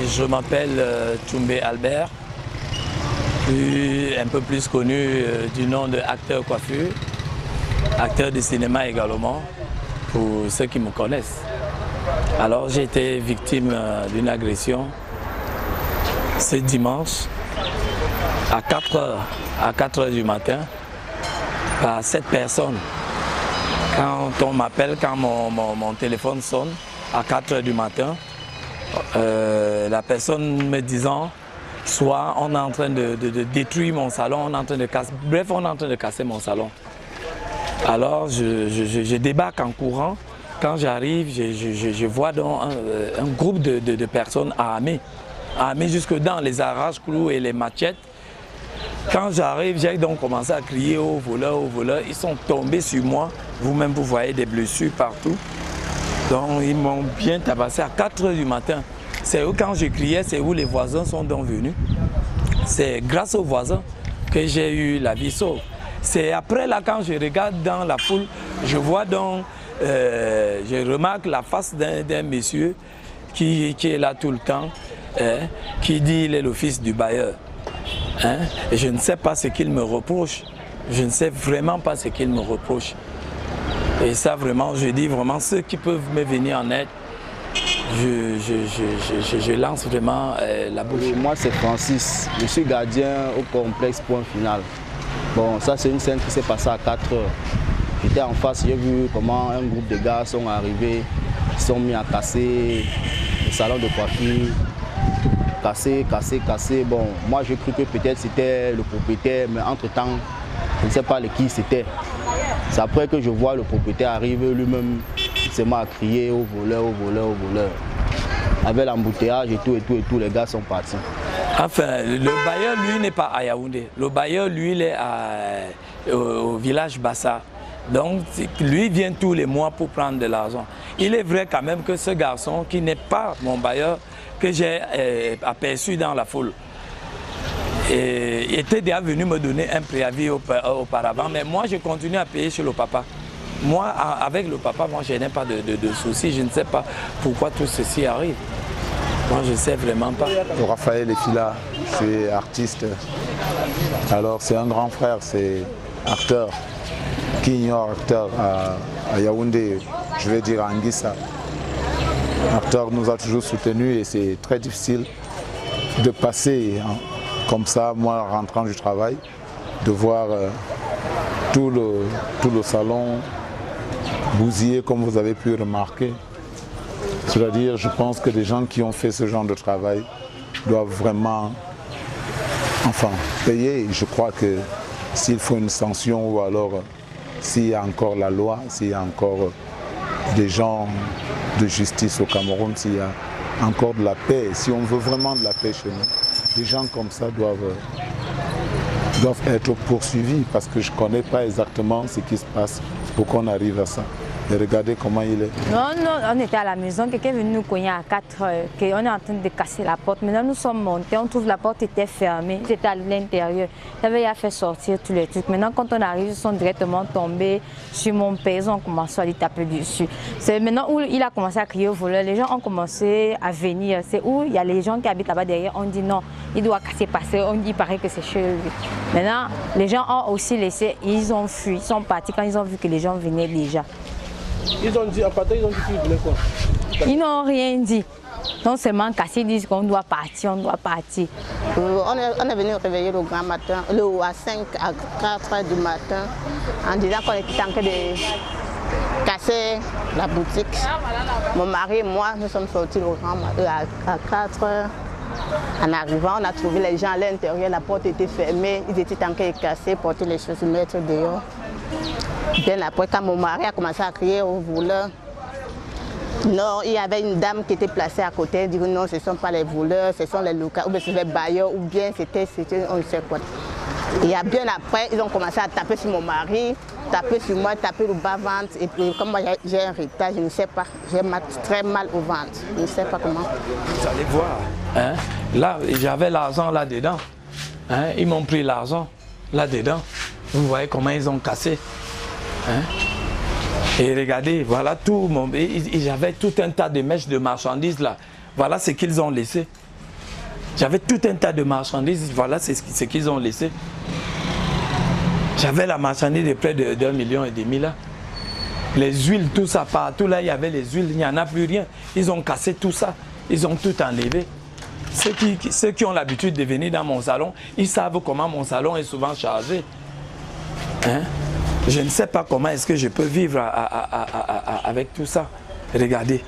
Je m'appelle Tchoumbé Albert, un peu plus connu du nom de acteur coiffure, acteur de cinéma également, pour ceux qui me connaissent. Alors j'ai été victime d'une agression ce dimanche à 4 heures du matin par 7 personnes. Quand on m'appelle, quand mon téléphone sonne à 4 heures du matin, la personne me disant soit on est en train de détruire mon salon, on est en train de casser, bref, on est en train de casser mon salon. Alors je débarque en courant. Quand j'arrive, je vois donc un groupe de personnes armées jusque dans les arrache-clous et les machettes. Quand j'arrive, j'ai donc commencé à crier aux voleurs, Ils sont tombés sur moi. Vous-même, vous voyez des blessures partout. Donc, ils m'ont bien tabassé à 4 heures du matin. C'est où, quand je criais, c'est où les voisins sont donc venus. C'est grâce aux voisins que j'ai eu la vie sauve. C'est après, là, quand je regarde dans la foule, je vois donc, je remarque la face d'un monsieur qui est là tout le temps, qui dit qu'il est le fils du bailleur. Et je ne sais pas ce qu'il me reproche. Je ne sais vraiment pas ce qu'il me reproche. Et ça, vraiment, je dis vraiment, ceux qui peuvent me venir en aide, je lance vraiment la bouche. Moi, c'est Francis. Je suis gardien au complexe Point Final. Bon, ça, c'est une scène qui s'est passée à 4 heures. J'étais en face, j'ai vu comment un groupe de gars sont arrivés, ils sont mis à casser le salon de coiffure. Casser. Bon, moi j'ai cru que peut-être c'était le propriétaire, mais entre-temps, je ne sais pas qui c'était. C'est après que je vois le propriétaire arriver lui-même, il s'est mis à crier au voleur. Avec l'embouteillage et tout, les gars sont partis. Enfin, le bailleur, lui, n'est pas à Yaoundé. Le bailleur, lui, il est au village Bassa. Donc, lui vient tous les mois pour prendre de l'argent. Il est vrai quand même que ce garçon, qui n'est pas mon bailleur, que j'ai aperçu dans la foule, était déjà venu me donner un préavis auparavant, mais moi je continue à payer chez le papa. Moi, avec le papa, moi je n'ai pas de soucis, je ne sais pas pourquoi tout ceci arrive. Moi je ne sais vraiment pas. Raphaël Efila, c'est artiste. Alors c'est un grand frère, c'est acteur. Qui ignore acteur à Yaoundé, je vais dire à Anguissa. L'acteur nous a toujours soutenus et c'est très difficile de passer comme ça, moi rentrant du travail, de voir tout le salon bousillé comme vous avez pu remarquer. C'est-à-dire, je pense que les gens qui ont fait ce genre de travail doivent vraiment payer. Je crois que s'il faut une sanction ou alors s'il y a encore la loi, s'il y a encore des gens de justice au Cameroun, s'il y a encore de la paix, si on veut vraiment de la paix chez nous, des gens comme ça doivent être poursuivis parce que je ne connais pas exactement ce qui se passe pour qu'on arrive à ça. Et regardez comment il est. Non, on était à la maison, quelqu'un est venu nous cogner à 4 heures, on est en train de casser la porte. Maintenant nous sommes montés, on trouve la porte était fermée, j'étais à l'intérieur. J'avais fait sortir tous les trucs. Maintenant quand on arrive, ils sont directement tombés sur mon père, ils ont commencé à lui taper dessus. C'est maintenant où il a commencé à crier au voleur, les gens ont commencé à venir. C'est où il y a les gens qui habitent là-bas derrière, on dit non, il doit passer, on dit il paraît que c'est chez lui. Maintenant les gens ont aussi laissé, ils ont fui, ils sont partis quand ils ont vu que les gens venaient déjà. Ils ont dit, à partir, ils ont dit qu'ils voulaient quoi? Ils n'ont rien dit. Non seulement cassé, ils disent qu'on doit partir, on doit partir. On est venu réveiller le grand matin, à 5 à 4 heures du matin, en disant qu'on était en train de casser la boutique. Mon mari et moi, nous sommes sortis le grand matin à 4 heures. En arrivant, on a trouvé les gens à l'intérieur, la porte était fermée, ils étaient en train de casser, porter les choses, mettre dehors. Bien après, quand mon mari a commencé à crier au voleur, non, il y avait une dame qui était placée à côté, elle dit non, ce ne sont pas les voleurs, ce sont les locaux, ou bien c'est les bailleurs, ou bien c'était on ne sait quoi. Et bien après, ils ont commencé à taper sur mon mari, taper sur moi, taper le bas-ventre. Et puis, comme moi j'ai un retard, je ne sais pas, j'ai très mal au ventre, je ne sais pas comment. Vous allez voir, hein? Là, j'avais l'argent là-dedans. Hein? Ils m'ont pris l'argent là-dedans. Vous voyez comment ils ont cassé. Hein? Et regardez, voilà tout, j'avais tout un tas de mèches de marchandises là. Voilà ce qu'ils ont laissé. J'avais tout un tas de marchandises, voilà c'est ce qu'ils ont laissé. J'avais la marchandise de près de 1,5 million là. Les huiles, tout ça, partout là, il y avait les huiles, il n'y en a plus rien. Ils ont cassé tout ça, ils ont tout enlevé. Ceux qui ont l'habitude de venir dans mon salon, ils savent comment mon salon est souvent chargé. Hein? Je ne sais pas comment est-ce que je peux vivre avec tout ça. Regardez.